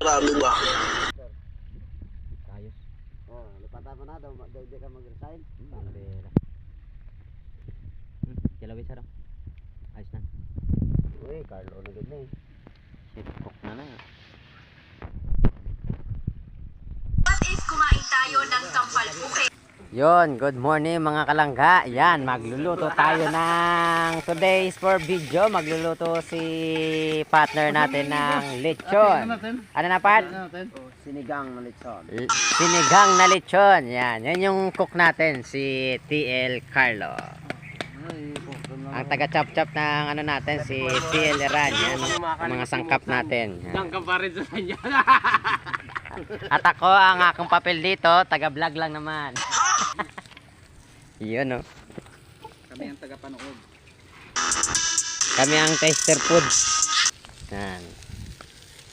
Marami ba? Ayos. Oh, lipatan mo na daw, hindi ka mag-resign. Pambera. Kilawi saro. Ayos na. Uy, Carlo, nagod na eh. Shit, cook na na. What if kumain tayo ng tampal bukid? Yon, good morning mga kalangga. Yan, magluluto tayo ng today's for video. Magluluto si partner natin ng lechon. Ano na part? Sinigang na lechon. Sinigang na lechon. Yan, yan yung cook natin, si TL Carlo. Ang taga-chop-chop ng ano natin, si TL Eran. Yan, ang mga sangkap natin. Sangkap pa rin sa kanya. At ako, ang akong papel dito, taga-vlog lang naman. Yun, oh. Kami ang taga-panood. Kami ang taster food. Yan.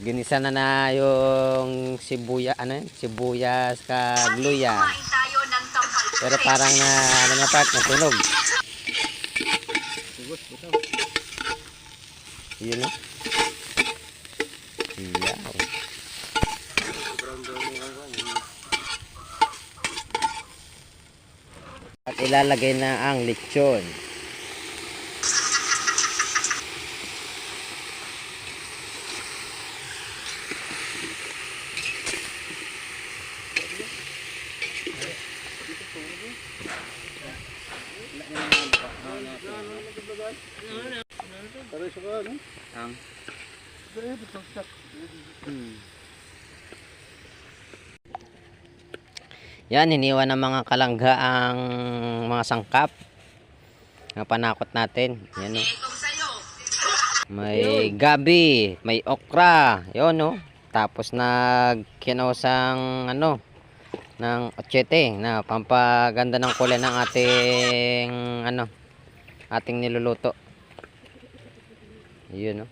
Ginisa na yung sibuyas kagluya. Kumain tayo ng tampal bukid. Pero parang na ano na part, nasunog. Yun, oh. Iyaw. At ilalagay na ang lechon. Yan, hiniwan ng mga kalangga ang mga sangkap na panakot natin. Yan, oh. Kung sa'yo, May gabi, may okra, yun, oh. Tapos nagkinausang ano ng ochete na pampaganda ng kulay ng ating ano, ating niluluto. Yun, oh.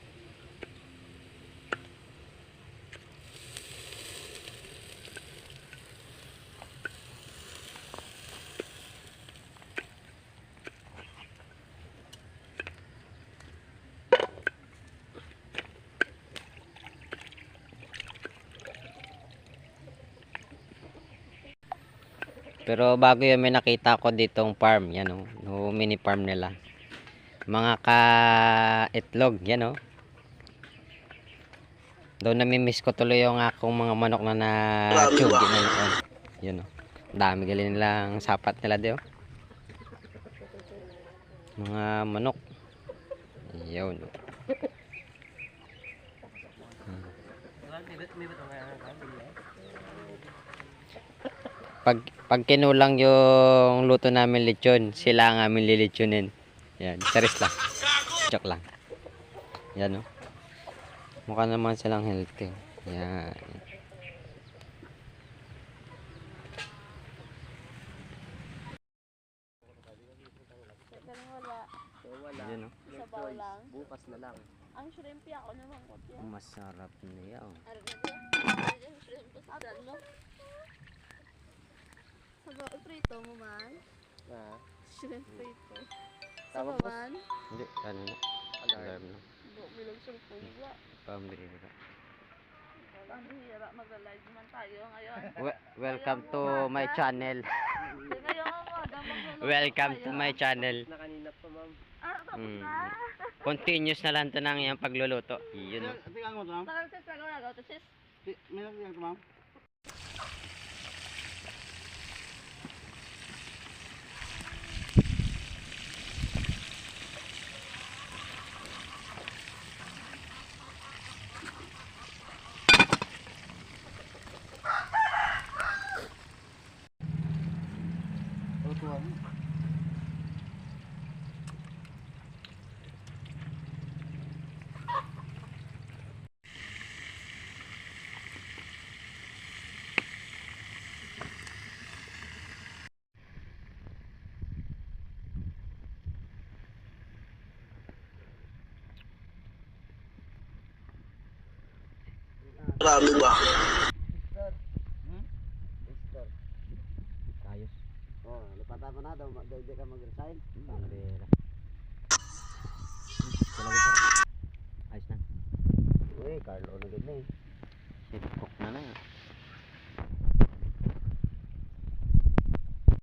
Pero bago yun, may nakita ko ditong farm. Yan, oh. No, mini farm nila. Mga ka-itlog. Yan, oh. Doon namimiss ko tuloy yung akong mga manok na na-tube. Yan, oh. Dami galing nilang sapat nila di, oh. Mga manok. Yun, oh. Pag kinulang yung luto namin lechon, sila ang amin lilitsunin. Yan, charis lang. Joke lang. Yan, oh. Mukha naman silang healthy. Yan. Wala. Yan, oh. Sabaw lang. Bukas na lang. Ang shrimp ako naman ko tiyan. Masarap niya, oh. Ano na ba? Yung shrimp ko sa no? Sabaw, prito mo man? Ah. Shrimp prito. Tama Sabaw po. man? Hindi, ano na. Alarm na. Bilog cellphone ba? Pambira. Ang hira, mag-live man tayo ngayon. Welcome to my channel. Ngayon nga, mag-live Welcome to my channel. Na kanina pa, ma'am. Ah, tapos na. Continuous na lang ito ng iyang pagluluto. Yun, oh. Tingnan mo ito, ma'am. Tagal-sis na gawin na sis. May nagtigang ito, ma'am. Marami ba? Ayos. Oh, lipatan mo na daw, hindi ka mag-resign. Pambira. Kilawi saro. Ayos na. Uy, Carlo, nagod na eh. Chef cook na na.